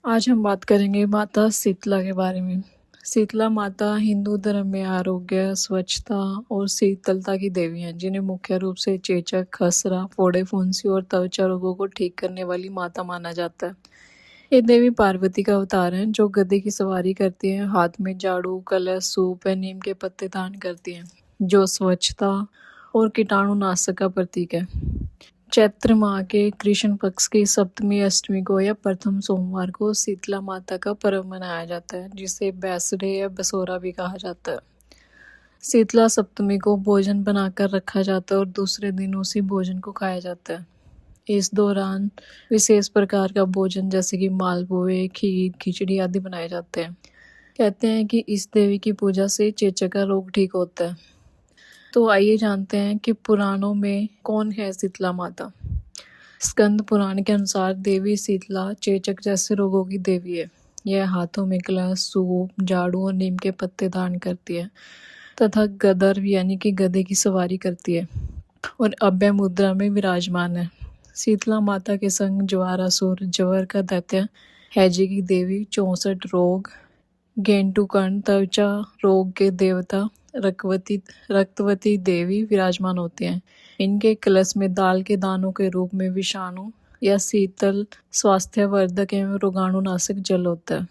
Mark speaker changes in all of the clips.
Speaker 1: आज हम बात करेंगे माता शीतला के बारे में। शीतला माता हिंदू धर्म में आरोग्य, स्वच्छता और शीतलता की देवी हैं, जिन्हें मुख्य रूप से चेचक, खसरा, फोड़े फुंसी और त्वचा रोगों को ठीक करने वाली माता माना जाता है। ये देवी पार्वती का अवतार हैं, जो गधे की सवारी करती हैं, हाथ में झाड़ू, कलश, सूप व नीम के पत्ते धारण करती हैं, जो स्वच्छता और कीटाणुनाशक का प्रतीक है। चैत्र माह के कृष्ण पक्ष की सप्तमी अष्टमी को या प्रथम सोमवार को शीतला माता का पर्व मनाया जाता है, जिसे बैसरे या बसोरा भी कहा जाता है। शीतला सप्तमी को भोजन बनाकर रखा जाता है और दूसरे दिन उसी भोजन को खाया जाता है। इस दौरान विशेष प्रकार का भोजन जैसे कि मालपुए, खीर, खिचड़ी आदि बनाए जाते हैं। कहते हैं कि इस देवी की पूजा से चेचक का रोग ठीक होता है। तो आइए जानते हैं कि पुराणों में कौन है शीतला माता। स्कंद पुराण के अनुसार देवी शीतला चेचक जैसे रोगों की देवी है। यह हाथों में कलश, सूप, झाड़ू और नीम के पत्ते धारण करती है तथा गदर यानी कि गधे की सवारी करती है और अभय मुद्रा में विराजमान है। शीतला माता के संग ज्वारासुर, जवर का दैत्य, हैजे की देवी, 64 रोग, गेंटुकर्ण, त्वचा रोग के देवता रक्तवती देवी विराजमान होते हैं। इनके कलश में दाल के दानों के रूप में विषाणु या शीतल, स्वास्थ्यवर्धक एवं रोगाणुनाशक जल होता है।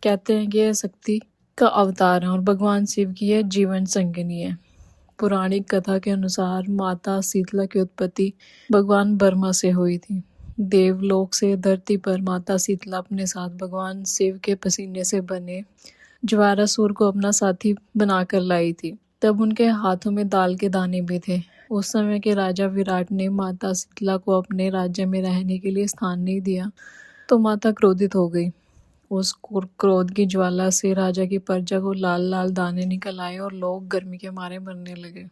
Speaker 1: कहते हैं कि यह शक्ति का अवतार है और भगवान शिव की यह जीवन संगिनी है। पौराणिक कथा के अनुसार माता शीतला की उत्पत्ति भगवान ब्रह्मा से हुई थी। देवलोक से धरती पर माता शीतला अपने साथ भगवान शिव के पसीने से बने ज्वारासुर को अपना साथी बनाकर लाई थी। तब उनके हाथों में दाल के दाने भी थे। उस समय के राजा विराट ने माता शीतला को अपने राज्य में रहने के लिए स्थान नहीं दिया, तो माता क्रोधित हो गई। उस क्रोध की ज्वाला से राजा की प्रजा को लाल लाल दाने निकल आए और लोग गर्मी के मारे मरने लगे।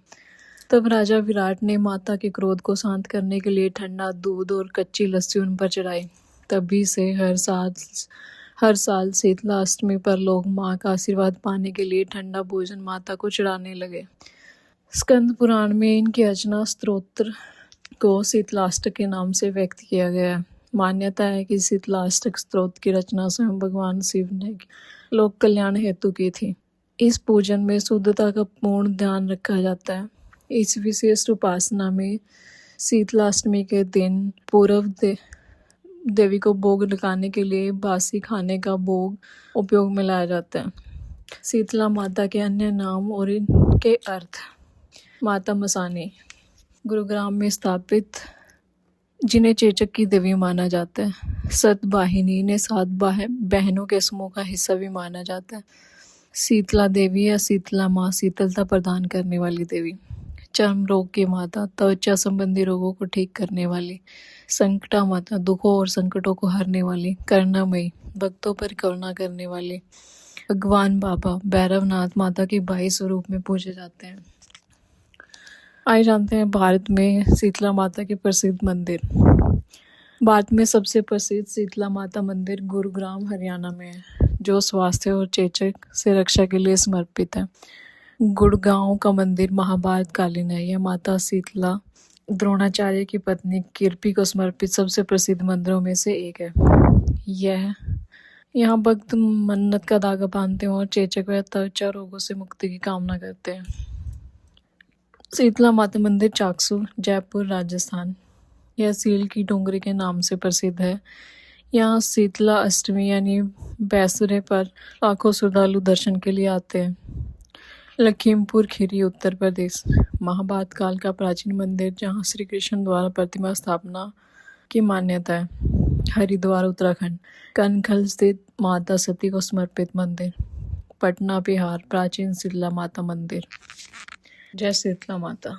Speaker 1: तब राजा विराट ने माता के क्रोध को शांत करने के लिए ठंडा दूध और कच्ची लस्सी उन पर चढ़ाई। तभी से हर साल शीतला अष्टमी पर लोग माँ का आशीर्वाद पाने के लिए ठंडा भोजन माता को चढ़ाने लगे। स्कंद पुराण में इनकी अर्चना स्तोत्र को शीतलाष्टक के नाम से व्यक्त किया गया है। मान्यता है कि शीतलाष्टक स्तोत्र की रचना स्वयं भगवान शिव ने लोक कल्याण हेतु की थी। इस पूजन में शुद्धता का पूर्ण ध्यान रखा जाता है। इस विशेष उपासना में शीतलाष्टमी के दिन पूर्व देवी को भोग लगाने के लिए बासी खाने का भोग उपयोग में लाया जाता है। शीतला माता के अन्य नाम और इनके अर्थ। माता मसानी गुरुग्राम में स्थापित, जिन्हें चेचक की देवी माना जाता है। सतवाहिनी इन्हें 7 बहनों के समूह का हिस्सा भी माना जाता है। शीतला देवी या शीतला माँ शीतलता प्रदान करने वाली देवी। चर्म रोग की माता, त्वचा संबंधी रोगों को ठीक करने वाली। संकटा माता, दुखों और संकटों को हरने वाली। करुणामयी, भक्तों पर करुणा करने वाली। भगवान बाबा भैरवनाथ माता के 22 स्वरूप में पूजे जाते हैं। आइए जानते हैं भारत में शीतला माता के प्रसिद्ध मंदिर। भारत में सबसे प्रसिद्ध शीतला माता मंदिर गुरुग्राम हरियाणा में है, जो स्वास्थ्य और चेचक से रक्षा के लिए समर्पित है। गुड़गांव का मंदिर महाभारत कालीन है। यह माता शीतला द्रोणाचार्य की पत्नी किर्पी को समर्पित सबसे प्रसिद्ध मंदिरों में से एक है। यहाँ भक्त मन्नत का धागा बांधते हैं और चेचक व त्वचा रोगों से मुक्ति की कामना करते हैं। शीतला माता मंदिर चाकसू, जयपुर, राजस्थान। यह सील की डोंगरी के नाम से प्रसिद्ध है। यहाँ शीतला अष्टमी यानी बैसरे पर लाखों श्रद्धालु दर्शन के लिए आते हैं। लखीमपुर खीरी, उत्तर प्रदेश। महाभारत काल का प्राचीन मंदिर, जहाँ श्री कृष्ण द्वारा प्रतिमा स्थापना की मान्यता है। हरिद्वार, उत्तराखंड। कनखल स्थित माता सती को समर्पित मंदिर। पटना, बिहार। प्राचीन शीतला माता मंदिर। जय शीतला माता।